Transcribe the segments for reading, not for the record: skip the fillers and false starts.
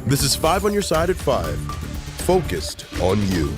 This is 5 on your side at 5. Focused on you.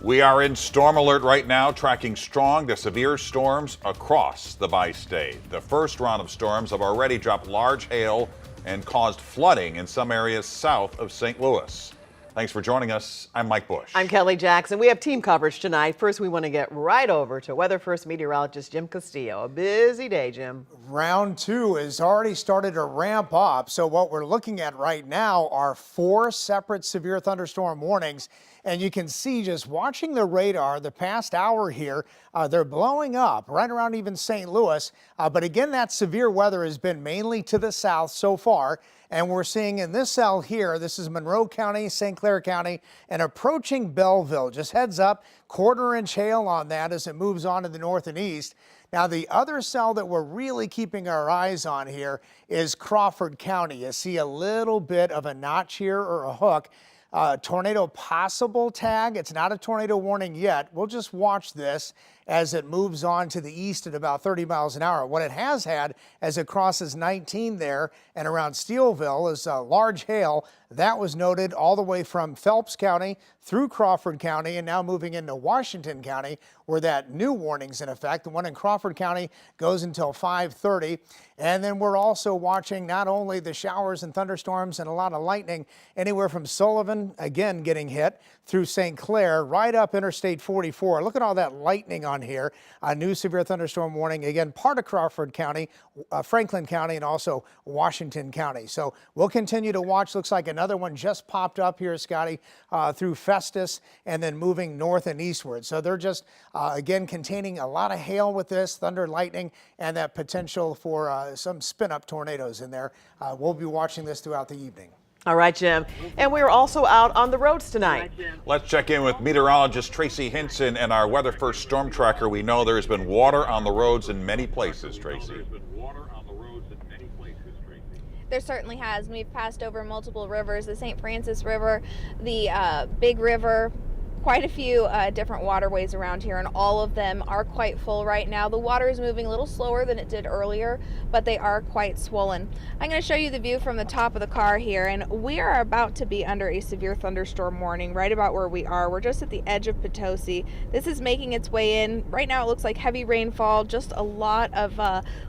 We are in storm alert right now, tracking strong to severe storms across the bi-state. The first round of storms have already dropped large hail and caused flooding in some areas south of St. Louis. Thanks for joining us. I'm Mike Bush. I'm Kelly Jackson. We have team coverage tonight. First, we want to get right over to Weather First meteorologist Jim Castillo. A busy day, Jim. Round 2 has already started to ramp up. So what we're looking at right now are 4 separate severe thunderstorm warnings. And you can see just watching the radar the past hour here, they're blowing up right around even St. Louis. But again, that severe weather has been mainly to the south so far. And we're seeing in this cell here, this is Monroe County, St. Clair County, and approaching Belleville. Just heads up, quarter-inch hail on that as it moves on to the north and east. Now, the other cell that we're really keeping our eyes on here is Crawford County. You see a little bit of a notch here or a hook. Tornado possible tag. It's not a tornado warning yet. We'll just watch this as it moves on to the east at about 30 miles an hour. What it has had as it crosses 19 there and around Steelville is large hail. That was noted all the way from Phelps County through Crawford County and now moving into Washington County, where that new warning's in effect. The one in Crawford County goes until 5:30. And then we're also watching not only the showers and thunderstorms and a lot of lightning anywhere from Sullivan, again getting hit, through St. Clair, right up Interstate 44. Look at all that lightning on here. A new severe thunderstorm warning, again, part of Crawford County, Franklin County, and also Washington County. So we'll continue to watch. Looks like another one just popped up here, Scotty, through Festus and then moving north and eastward. So they're just, again, containing a lot of hail with this, thunder, lightning, and that potential for some spin-up tornadoes in there. We'll be watching this throughout the evening. All right, Jim. And we're also out on the roads tonight. Let's check in with meteorologist Tracy Hinson and our Weather First storm tracker. We know there's been water on the roads in many places, Tracy. There certainly has. We've passed over multiple rivers, the St. Francis River, the Big River, quite a few different waterways around here, and all of them are quite full right now. The water is moving a little slower than it did earlier, but they are quite swollen. I'm going to show you the view from the top of the car here, and we are about to be under a severe thunderstorm warning right about where we are. We're just at the edge of Potosi. This is making its way in. Right now it looks like heavy rainfall, just a lot of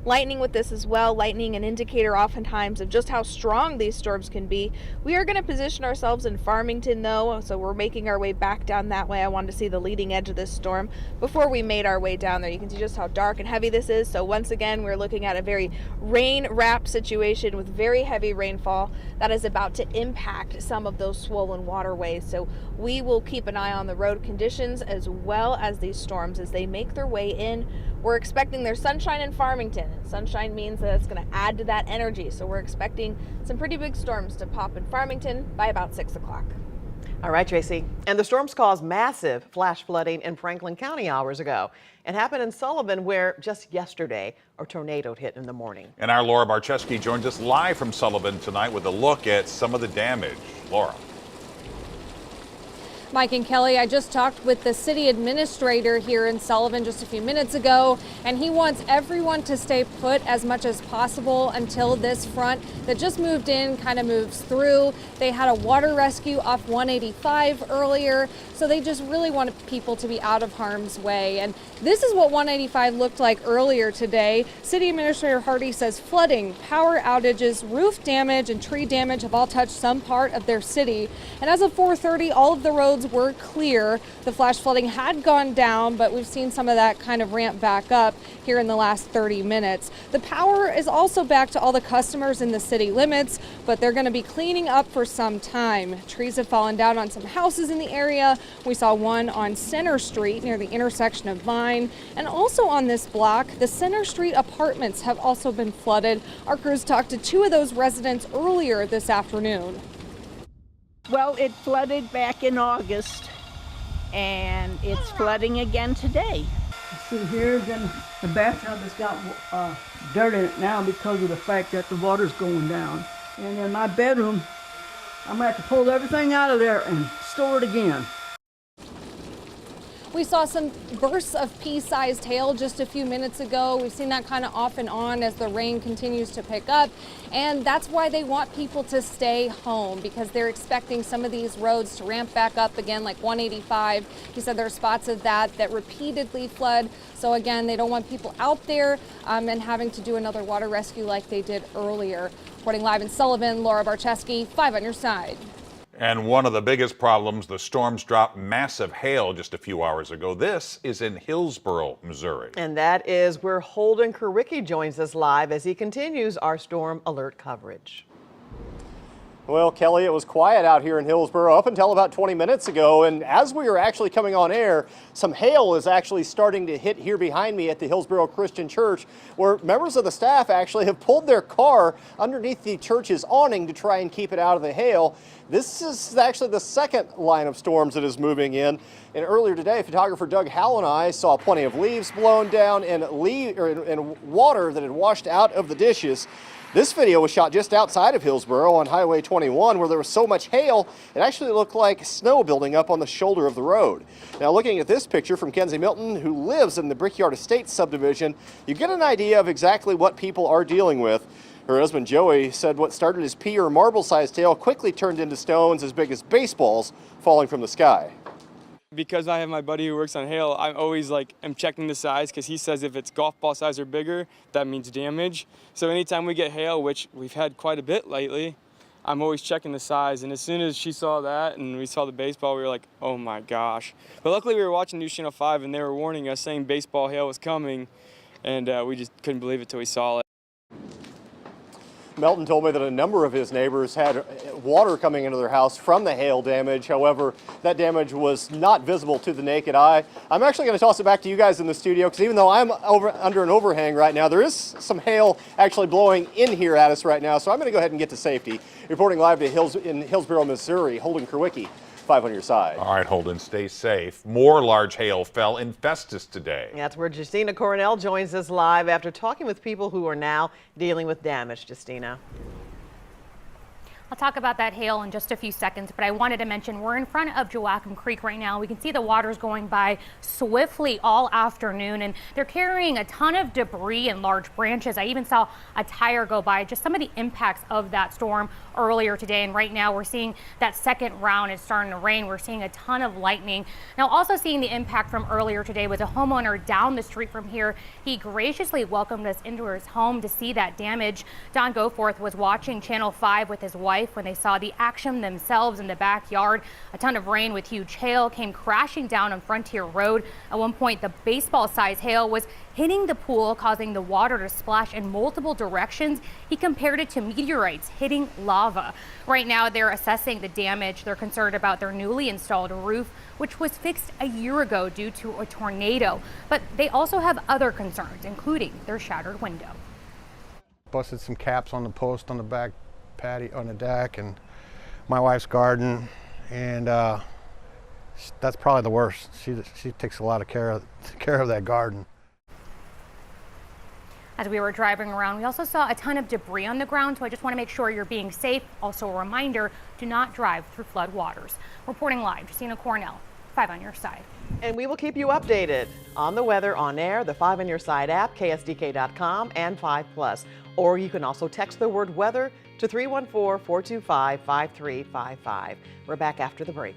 lightning with this as well. Lightning, an indicator oftentimes of just how strong these storms can be. We are going to position ourselves in Farmington though, so we're making our way back down that way. I wanted to see the leading edge of this storm before we made our way down there. You can see just how dark and heavy this is. So once again, we're looking at a very rain-wrapped situation with very heavy rainfall that is about to impact some of those swollen waterways. So we will keep an eye on the road conditions as well as these storms as they make their way in. We're expecting there's sunshine in Farmington. Sunshine means that it's going to add to that energy. So we're expecting some pretty big storms to pop in Farmington by about 6 o'clock. All right, Tracy. And the storms caused massive flash flooding in Franklin County hours ago. It happened in Sullivan, where just yesterday a tornado hit in the morning. And our Laura Barczewski joins us live from Sullivan tonight with a look at some of the damage. Laura. Mike and Kelly, I just talked with the city administrator here in Sullivan just a few minutes ago, and he wants everyone to stay put as much as possible until this front that just moved in kind of moves through. They had a water rescue off 185 earlier, so they just really wanted people to be out of harm's way. And this is what 185 looked like earlier today. City Administrator Hardy says flooding, power outages, roof damage, and tree damage have all touched some part of their city. And as of 4:30, all of the roads were clear. The flash flooding had gone down, but we've seen some of that kind of ramp back up here in the last 30 minutes. The power is also back to all the customers in the city limits, but they're going to be cleaning up for some time. Trees have fallen down on some houses in the area. We saw one on Center Street near the intersection of Vine, and also on this block, the Center Street apartments have also been flooded. Our crews talked to 2 of those residents earlier this afternoon. Well, it flooded back in August, and it's flooding again today. See here, then the bathtub has got dirt in it now because of the fact that the water's going down. And in my bedroom, I'm gonna have to pull everything out of there and store it again. We saw some bursts of pea-sized hail just a few minutes ago. We've seen that kind of off and on as the rain continues to pick up. And that's why they want people to stay home, because they're expecting some of these roads to ramp back up again, like 185. He said there are spots of that repeatedly flood. So again, they don't want people out there and having to do another water rescue like they did earlier. Reporting live in Sullivan, Laura Barczewski, 5 on your side. And one of the biggest problems, the storms dropped massive hail just a few hours ago. This is in Hillsboro, Missouri. And that is where Holden Kurwicki joins us live as he continues our storm alert coverage. Well, Kelly, it was quiet out here in Hillsboro up until about 20 minutes ago, and as we were actually coming on air, some hail is actually starting to hit here behind me at the Hillsboro Christian Church, where members of the staff actually have pulled their car underneath the church's awning to try and keep it out of the hail. This is actually the second line of storms that is moving in, and earlier today, photographer Doug Howell and I saw plenty of leaves blown down and water that had washed out of the dishes. This video was shot just outside of Hillsboro on Highway 21, where there was so much hail, it actually looked like snow building up on the shoulder of the road. Now, looking at this picture from Kenzie Milton, who lives in the Brickyard Estates subdivision, you get an idea of exactly what people are dealing with. Her husband Joey said what started as pea or marble-sized hail quickly turned into stones as big as baseballs falling from the sky. Because I have my buddy who works on hail, I'm always I'm checking the size, because he says if it's golf ball size or bigger, that means damage. So anytime we get hail, which we've had quite a bit lately, I'm always checking the size. And as soon as she saw that and we saw the baseball, we were like, oh my gosh. But luckily we were watching News Channel 5 and they were warning us, saying baseball hail was coming, and we just couldn't believe it till we saw it. Melton told me that a number of his neighbors had water coming into their house from the hail damage. However, that damage was not visible to the naked eye. I'm actually going to toss it back to you guys in the studio, because even though I'm under an overhang right now, there is some hail actually blowing in here at us right now. So I'm going to go ahead and get to safety. Reporting live in Hillsboro, Missouri, Holden Kurwicki, 5 on your side. All right, Holden, stay safe. More large hail fell in Infestus today. That's where Justina Cornell joins us live after talking with people who are now dealing with damage. Justina. I'll talk about that hail in just a few seconds, but I wanted to mention we're in front of Joachim Creek right now. We can see the water's going by swiftly all afternoon, and they're carrying a ton of debris and large branches. I even saw a tire go by. Just some of the impacts of that storm earlier today, and right now we're seeing that second round is starting to rain. We're seeing a ton of lightning. Now, also seeing the impact from earlier today was a homeowner down the street from here. He graciously welcomed us into his home to see that damage. Don Goforth was watching Channel 5 with his wife when they saw the action themselves in the backyard. A ton of rain with huge hail came crashing down on Frontier Road. At one point, the baseball-sized hail was hitting the pool, causing the water to splash in multiple directions. He compared it to meteorites hitting lava. Right now, they're assessing the damage. They're concerned about their newly installed roof, which was fixed a year ago due to a tornado. But they also have other concerns, including their shattered window. Busted some caps on the post on the back patio on the deck, and my wife's garden, and that's probably the worst. She takes a lot of care of that garden. As we were driving around, we also saw a ton of debris on the ground, so I just want to make sure you're being safe. Also a reminder, do not drive through flood waters. Reporting live, Justina Cornell, 5 on your side. And we will keep you updated on the weather on air, the 5 on your side app, ksdk.com, and 5+. Or you can also text the word weather to 314-425-5355. We're back after the break.